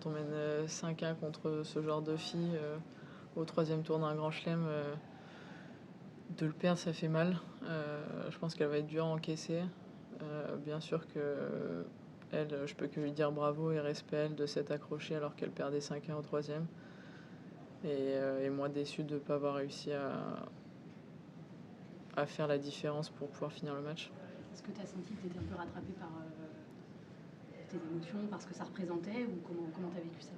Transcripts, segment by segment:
quand on mène 5-1 contre ce genre de filles au 3e tour d'un grand chelem, de le perdre, ça fait mal. Je pense qu'elle va être dure à encaisser. Bien sûr que elle, je peux que lui dire bravo et respect à elle de s'être accrochée alors qu'elle perdait 5-1 au 3e. Et moi déçu de ne pas avoir réussi à faire la différence pour pouvoir finir le match. Est-ce que tu as senti que tu étais un peu rattrapé par tes émotions, par ce que ça représentait, ou comment tu as vécu ça?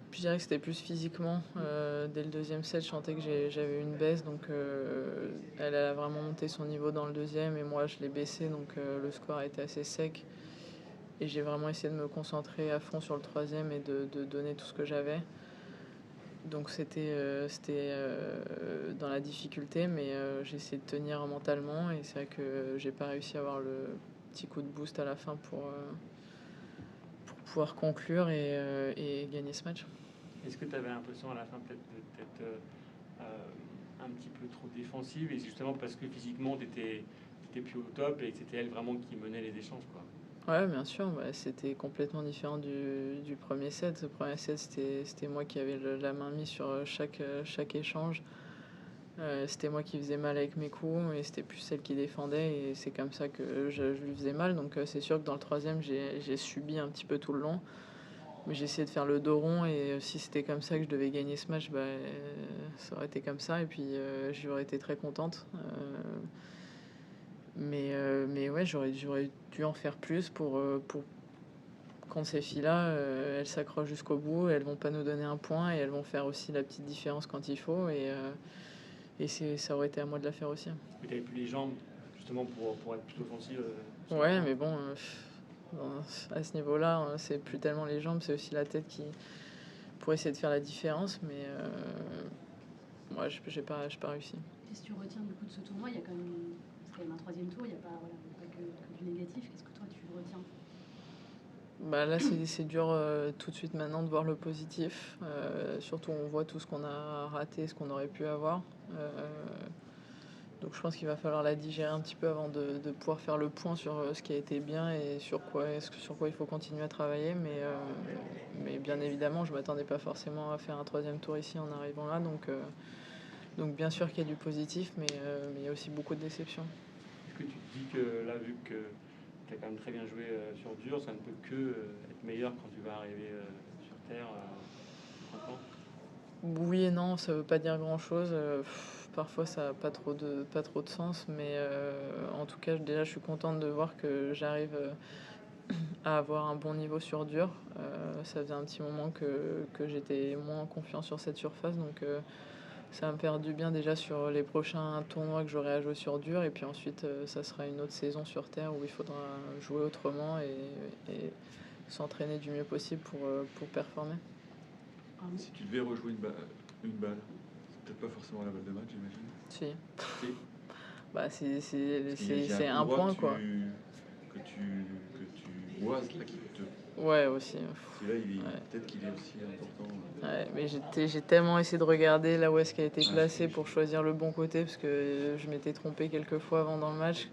Je dirais que c'était plus physiquement. Dès le 2e set, je sentais que j'avais une baisse, donc elle a vraiment monté son niveau dans le 2e et moi je l'ai baissé, donc le score a été assez sec. Et j'ai vraiment essayé de me concentrer à fond sur le 3e et de donner tout ce que j'avais. Donc c'était dans la difficulté, mais j'ai essayé de tenir mentalement et c'est vrai que j'ai pas réussi à avoir le petit coup de boost à la fin pour pouvoir conclure et gagner ce match. Est-ce que tu avais l'impression à la fin peut-être un petit peu trop défensive, et justement parce que physiquement tu étais plus au top et que c'était elle vraiment qui menait les échanges, quoi? Ouais, bien sûr, c'était complètement différent du premier set. Le premier set, c'était moi qui avais la main mise sur chaque échange. C'était moi qui faisais mal avec mes coups et c'était plus celle qui défendait et c'est comme ça que je lui faisais mal. Donc c'est sûr que dans le 3e, j'ai subi un petit peu tout le long. Mais j'ai essayé de faire le dos rond et si c'était comme ça que je devais gagner ce match, ça aurait été comme ça et puis j'aurais été très contente. Mais ouais, j'aurais dû en faire plus pour quand ces filles-là, elles s'accrochent jusqu'au bout, elles vont pas nous donner un point et elles vont faire aussi la petite différence quand il faut. Et ça aurait été à moi de la faire aussi. Mais tu n'avais plus les jambes justement pour être plus offensive. Ouais, mais bon, à ce niveau-là, c'est plus tellement les jambes, c'est aussi la tête qui pour essayer de faire la différence. Mais moi, j'ai pas réussi. Qu'est-ce que tu retiens du coup de ce tournoi? C'est quand même un 3e tour, il n'y a pas que du négatif. Qu'est-ce que toi tu retiens? Là, c'est dur tout de suite maintenant de voir le positif. Surtout, on voit tout ce qu'on a raté, ce qu'on aurait pu avoir. Donc je pense qu'il va falloir la digérer un petit peu avant de pouvoir faire le point sur ce qui a été bien et sur quoi il faut continuer à travailler. Mais bien évidemment, je ne m'attendais pas forcément à faire un 3e tour ici en arrivant là. Donc bien sûr qu'il y a du positif, mais il y a aussi beaucoup de déception. Est-ce que tu te dis que là, vu que tu as quand même très bien joué sur dur, ça ne peut que être meilleur quand tu vas arriver sur terre franchement? Oui et non, ça veut pas dire grand-chose. Parfois, ça n'a pas trop de sens, mais en tout cas, déjà, je suis contente de voir que j'arrive à avoir un bon niveau sur dur. Ça faisait un petit moment que j'étais moins confiant sur cette surface, donc ça va me faire du bien déjà sur les prochains tournois que j'aurai à jouer sur dur. Et puis ensuite, ça sera une autre saison sur terre où il faudra jouer autrement et s'entraîner du mieux possible pour performer. Si tu devais rejouer une balle, c'est peut-être pas forcément la balle de match, j'imagine. Si. Si. C'est un point, quoi. Que tu vois, là, qui te... Ouais, aussi. Celui-là, peut-être qu'il est aussi important. Ouais, mais j'ai tellement essayé de regarder là où est-ce qu'elle a été placée pour choisir le bon côté, parce que je m'étais trompée quelques fois avant dans le match,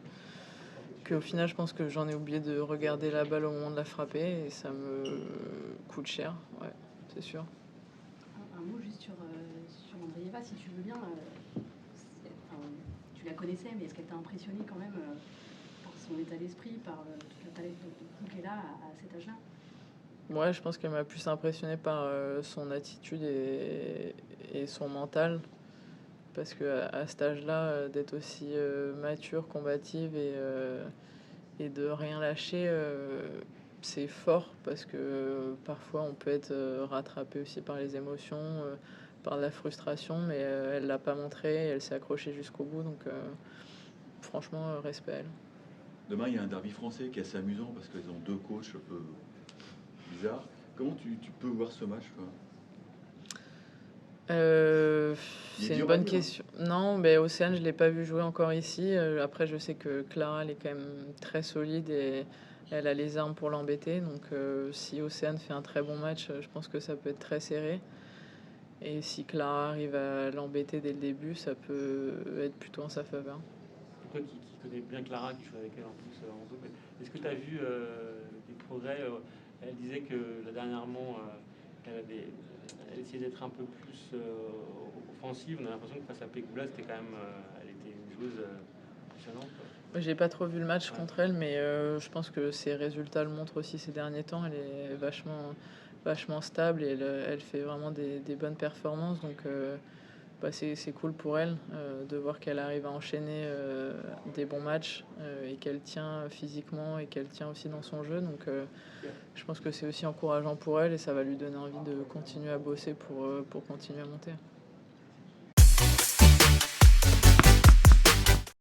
qu'au final, je pense que j'en ai oublié de regarder la balle au moment de la frapper, et ça me coûte cher, ouais, c'est sûr. Un mot juste sur Andreeva, si tu veux bien. Tu la connaissais, mais est-ce qu'elle t'a impressionné quand même par son état d'esprit, par toute la palette de coups qu'elle a à cet âge-là? Ouais, je pense qu'elle m'a plus impressionnée par son attitude et son mental. Parce qu'à cet âge-là, d'être aussi mature, combative et de rien lâcher, c'est fort. Parce que parfois, on peut être rattrapé aussi par les émotions, par la frustration. Mais elle l'a pas montré, elle s'est accrochée jusqu'au bout. Donc franchement, respect à elle. Demain, il y a un derby français qui est assez amusant parce qu'ils ont deux coachs un peu bizarres. Comment tu peux voir ce match, quoi? C'est une bonne question. Non, mais Océane, je ne l'ai pas vu jouer encore ici. Après, je sais que Clara, elle est quand même très solide et elle a les armes pour l'embêter. Donc, si Océane fait un très bon match, je pense que ça peut être très serré. Et si Clara arrive à l'embêter dès le début, ça peut être plutôt en sa faveur. Toi qui connais bien Clara, qui joue avec elle en plus en double, est-ce que tu as vu des progrès? Elle disait que là, dernièrement, elle essayait d'être un peu plus offensive. On a l'impression que face à Pegula, c'était quand même, elle était une joueuse impressionnante, quoi. J'ai pas trop vu le match Ouais. contre elle, mais je pense que ses résultats le montrent aussi ces derniers temps. Elle est vachement stable et elle fait vraiment des bonnes performances. Donc c'est cool pour elle de voir qu'elle arrive à enchaîner des bons matchs et qu'elle tient physiquement et qu'elle tient aussi dans son jeu. Donc je pense que c'est aussi encourageant pour elle et ça va lui donner envie de continuer à bosser pour continuer à monter.